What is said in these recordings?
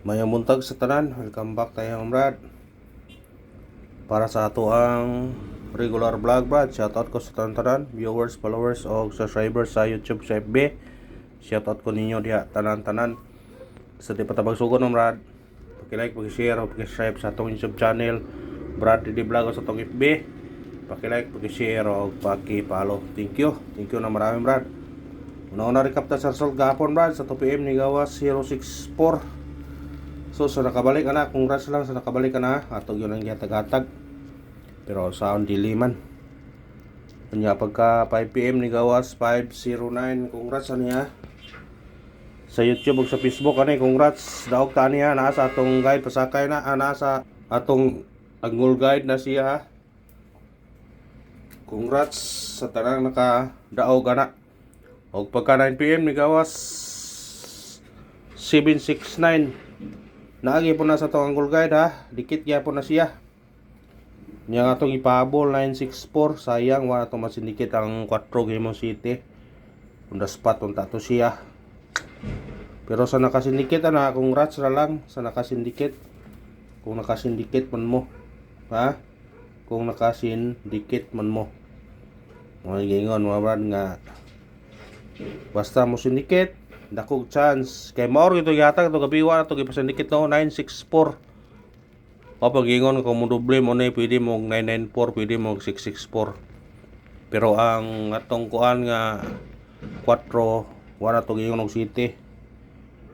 Mayang buntag sa tanan, welcome back tayo brad. Para sa ato ang regular vlog brad, shoutout ko sa tanan viewers, followers o subscribers sa YouTube sa FB. Shoutout ko ninyo diha tanan-tanan. Sa di patabag sugon brad, paki-like, paki-share o paki-subscribe sa atong YouTube channel Brad Didi Vlog sa atong FB. Paki-like, paki-share o paki-follow. Thank you na maraming brad. Una-una recap ta sa result gahapon brad sa 2 PM ni gawas 064. So sa nakabalik ana, congrats lang sa nakabalik ana. Atog yun ang gihatag-hatag. Pero sound diliman. Kanya pagka 5 PM ni gawas 509, congrats niya. Sa YouTube ug sa Facebook ani, congrats daog ta niya naa sa atong guide pasakay na ana sa atong Angol guide na siya ha. Congrats sa tanang naka daog ana. Og pagka 9 PM ni gawas 769. Naagi po na sa itong Angol guide ha. Dikit kaya po na siya. Niya nga itong ipahabol 964. Sayang wala itong masindikit ang 4 Game City. On the spot unta to siya. Pero sa nakasindikit ana, congrats na lang sa nakasindikit. Kung nakasindikit man mo. Ha? Kung nakasindikit man mo. Mga gingon mga brad nga basta mo sindikit dakog chance kay maor gito yata ito gabiwa na ito gipasandikit no 964 o pagingon kung mo doble mo na pwede mo 994 pwede mo 664 pero ang atong kuan nga 4 wala ito gingon og city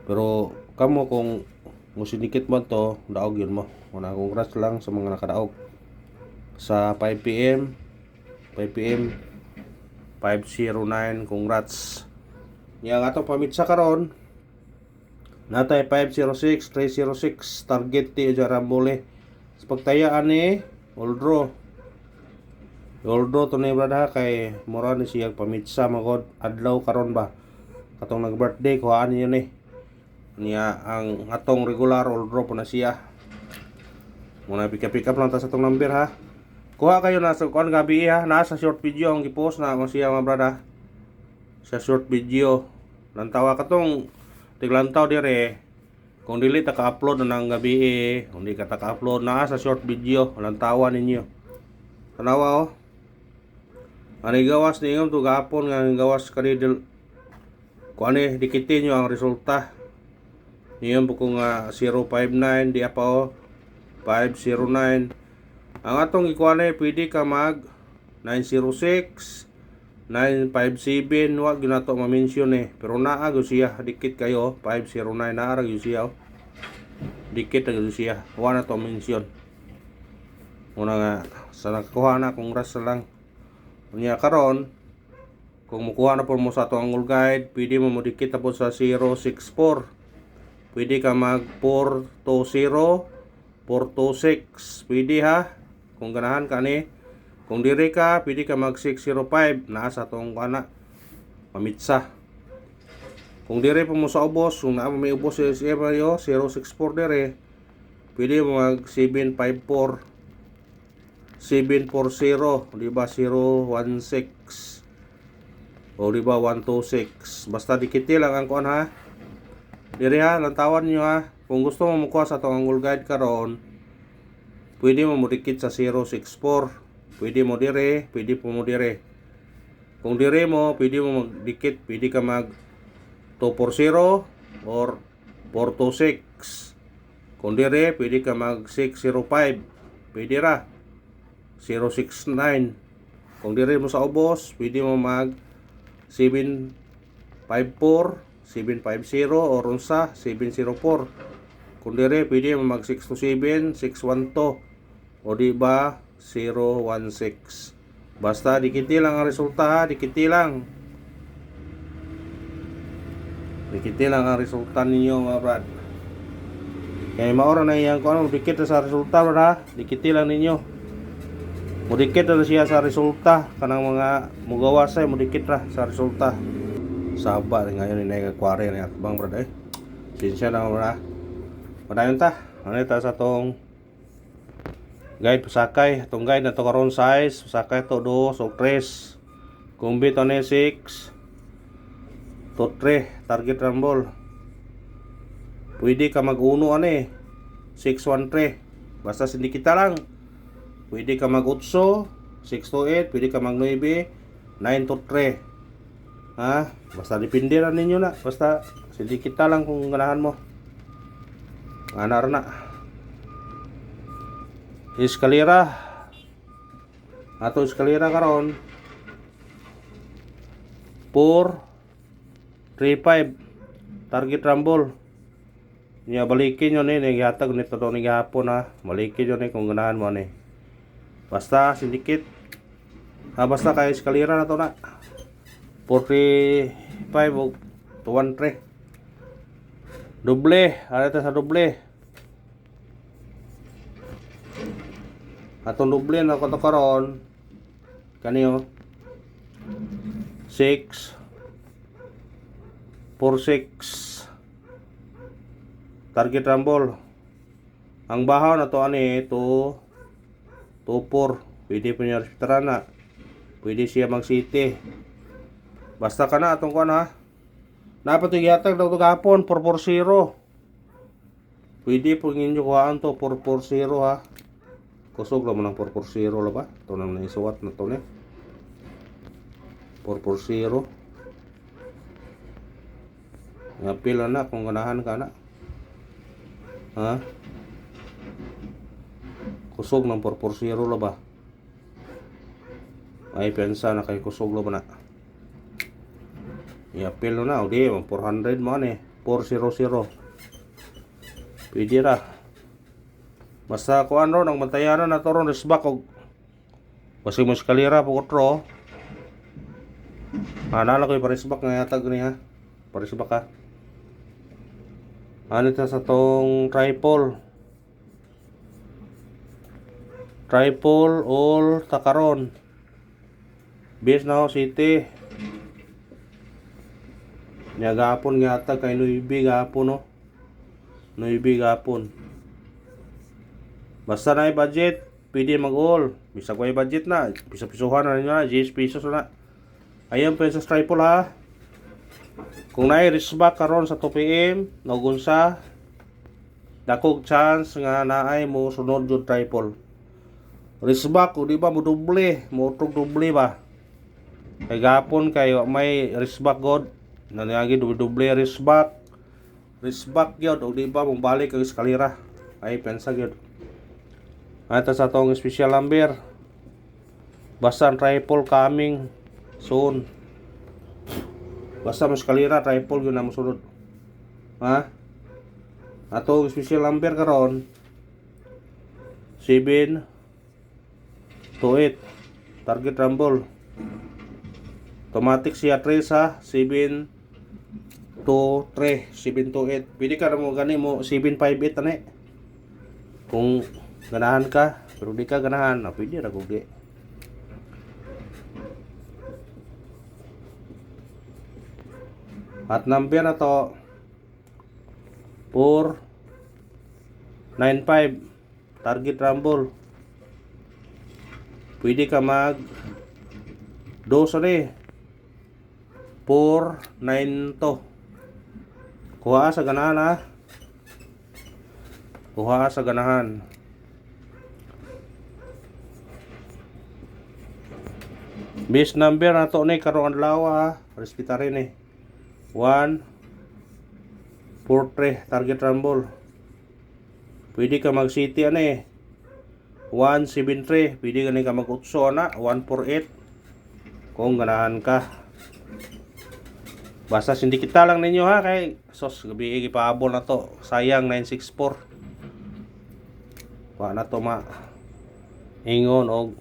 pero kamo kung mo sindikit man to daog yun mo wala congrats lang sa mga nakadaog sa 5 PM 509 congrats. Yang ato pamitsa karon natay 506 306 target ti Jarambole sa pagtayaan ni Oldro to ni brada kay mura ni siya pamitsa magod adlaw karon ba katong nag birthday kuhaan niyo ni niya ang atong regular Oldro po na siya muna pick up lang ta sa atong number ha. Kuha kayo na sa kuan gabi ha, nasa short video ang gipost na mo siya mga brada. Sa short video lantawa katong tiglantaw dire kung dili ta ka-upload na ng gabi kung di ka ta ka-upload na sa short video lantawa ninyo tanawa oh ani gawas niyo to gapon nga gawas kanidil kuan dikitin nyo ang resulta niyo po kung 059 di apa oh 509 ang atong ikuan pwede ka mag 906 957 wag gyud nato ma-mention pero naa gyud siya dikit kayo 509 naa ra gyud siya dikit gyud siya wala na to mention una nga sa nakakuha na congrats lang unya karon kung mukuha na po mo sa atong Angol guide pwede mo modikit tapos sa 064 pwede ka mag 420 426 pwede ha kung ganahan ka ni. Kung dire ka, pwede ka mag 605 naa sa tong kana pamitsa. Kung dire pa mo sa ubos, kung naa may ubos sa area 064 dire, pwede mo mag 754 740, di ba 016 o di ba 126. Basta dikiti lang ang kuan ha. Dire ha, lantawan niyo ha. Kung gusto mo mukuha sa tong Angol guide karon, pwede mo modikit sa 064. Pwede mo dire, pwede po mo dire. Kung dire mo, pwede mo magdikit, pwede ka mag 240 or 426. Kung dire, pwede ka mag 605. Pwede ra. 069. Kung dire mo sa ubos, pwede mo mag 754, 750 or unsa 704. Kung dire, pwede mo mag 627, 612. O di ba 016. Basta dikiti lang ang resulta ha, dikiti lang ang resulta ninyo mga brad. Kaya maura na iyang kung ano dikit sa resulta brad ha, dikiti lang ninyo. Mudikit na siya sa resulta kanang mga mugawasay mudikit ra sa resulta. Saba ngayon ni nagkakwari ni atbang brad sinsya na brad. Padayon ta, ano ta sa tong guide pasakay itong guide na to karon size pasakay to 2 o 3 kumbi to 6 to 3 target rumble Pwede ka mag-uno 613. Basta sindikita lang. Pwede ka mag-8, 628, pwede ka mag-9, 923. Ha? Basta depende na ninyo na. Basta sindikita lang kung ganahan mo. Anar na. Eskalera. Ato eskalera karon 435 target rumble. Nya balikin yun naghatag nito do ni gahapon ha. Balikin yun kung ganahan mo ni. Basta sindikit. Basta kay eskalera na to na. 45 o 213. Doble, ta sa doble. Atong doble na ko to karon. Kaniyo 6 46 target rumble. Ang bahaw na to 24. Pwede po niya respetaran na. Pwede siya mag city. Basta ka na atong kuan ha. Dapat igatag daw to gapon 440. Pwede po ninyo kuhaan to 440 ha. Kusog lang mo ng 440 la ba? Ito nang naisuwat na to ni. 440. Ngapil na kung ganahan ka na. Ha? Kusog ng 440 la ba? Ay pensa na kay kusog la ba na. Iapil na o di 400 mo ni 400. Pwede ra. Basta ko ano nang bantayanan na to ron resback og basi mo eskalera po kotro. Nala ko paresback nga yatag ni ha. Paresback ka. Ano ta sa tong triple. Triple all takaron. Base na ho city. Nya gapon nga yatag kay Nuibi gapon no. Nuibi gapon. Basta na budget, pwede mag-all. Bisa ko budget na, piso-pisohan na ninyo na, 10 pesos na. Ayan po sa triple ha. Kung na-resback karon sa 2 PM, nagunsa, dakog chance nga naay mo sunod yung triple. Resback, o di ba mo doble, mo utog doble ba? Kay gapon kayo may resback god, nangyagi doble resback. Resback yun, o di ba mong balik ang eskalera. Ay pensa yun. Ito sa tong special number. Basta triple coming soon. Basta mas kalira triple yun na masunod. Ha? Atong special number karon 7 to 8 target rumble. Automatic siya 3 sa 7 to 3, 7 to 8. Pwede ka na mo gani mo 758 ani. Kung ganahan ka, pero di ka ganahan, pwede ra kung di. At number na to 495 target rumble. Pwede ka mag 2 ni 492. Kuha sa ganahan ha. Kuha sa ganahan. Base number na to ni karong adlaw ha. Respeta rin 1 4 target rumble. Pwede ka mag city 173. Pwede ka mag 8 na 148. Kung ganahan ka. Basta sindikita lang ninyo ha kay sos gabi ipaabol na to. Sayang 964. Wa na to ma ingon og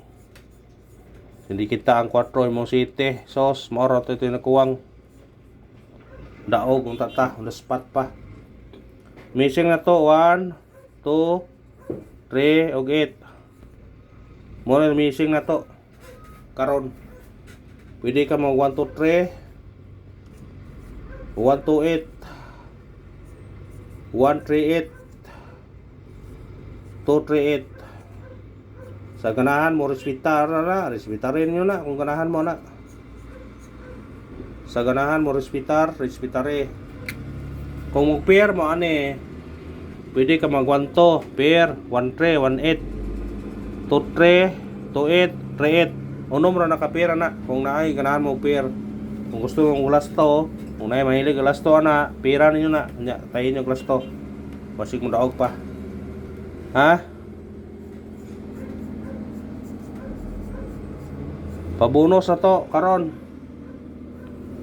hindi kita ang 4 imong city. Sos, moro ito nakuwang. Daog kung tata, on the spot pa. Missing na to, 1, 2, 3, og 8. Moro missing na to. Karon. Pwede ka mag 1, 2, 3. 1, 2, 8. 1, 3, 8. 2, 3, 8. Sa ganahan mo, respetar na. Respetarin nyo na kung ganahan mo na. Sa ganahan mo, respetare. Kung mag-pair mo, Pwede ka mag 1-2, pair, 1-3, 1-8, 2-3, 2-8, 3-8. Unom ra nakapira na. Kung naay ganahan mo pair. Kung gusto mong lasto, kung naay mahilig lasto na, pira ninyo na. Nya, tayin yung lasto. Basig mo daog pa. Ha? Pabunos na to karon.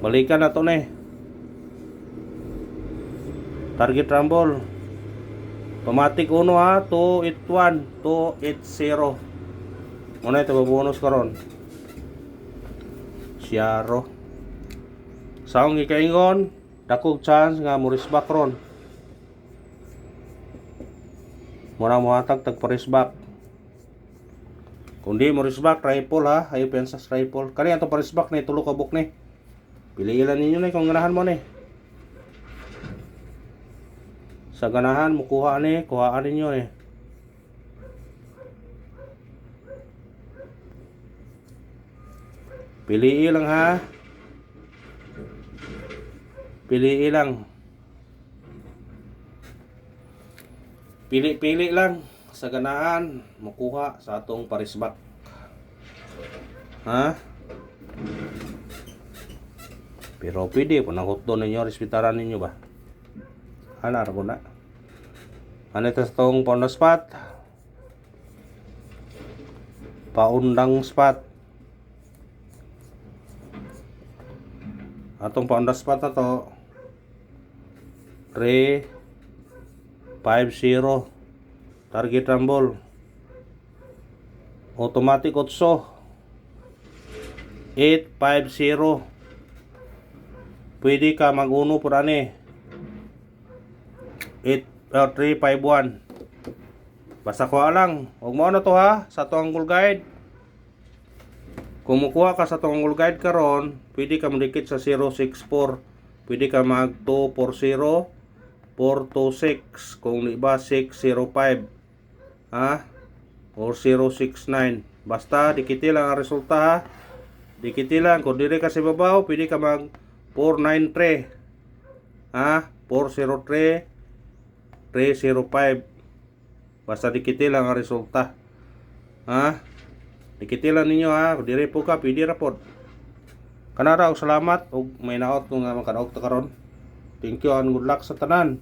Balikan na to ne. Target rumble. Automatic uno ha, 281, 280. Muna ito babonus karon. Siyaro. Saong gikaingon, dakog chance nga mo risbak ron. Muna mo hatag tag parisbak. Kung di mo risbak, rifle ha, ayo pensas rifle. Kani ato parisbak ni tulo ka buk ni. Piliilan ninyo ni kung ganahan mo ni. Sa ganahan mo kuha ni, kuhaan ninyo ni. Pilii lang ha. Pilii lang. Pili-pili lang sa ganahan makuha sa atong parisbak. Ha? Pero pwede po nahutdo ninyo, respetaran ninyo ba? Hanar ko na. Ano ito sa itong pound spot? Paundang spot. Atong pound spot na to 3-5-0. Target rumble. Automatic 8. 8-5-0. Pwede ka mag-uno po rani. 3-5-1. Basta kuha lang. Huwag mo na to ha. Sa to angle guide. Kung mukuha ka sa to angle guide karon, pwede ka madikit sa 064. Pwede ka mag 240. 426. Kung di ba 605. Ha? Or 069. Basta dikiti lang ang resulta ha. Dikiti lang. Kung diri ka sa babaw, pwede ka mag 493. Ha? 403. 305. Basta dikiti lang ang resulta. Ha? Dikiti lang ninyo ha. Kung diri po ka, pwede ra pod. Kanara og salamat og may naot kung makadaog ta karon. Thank you and good luck sa tanan.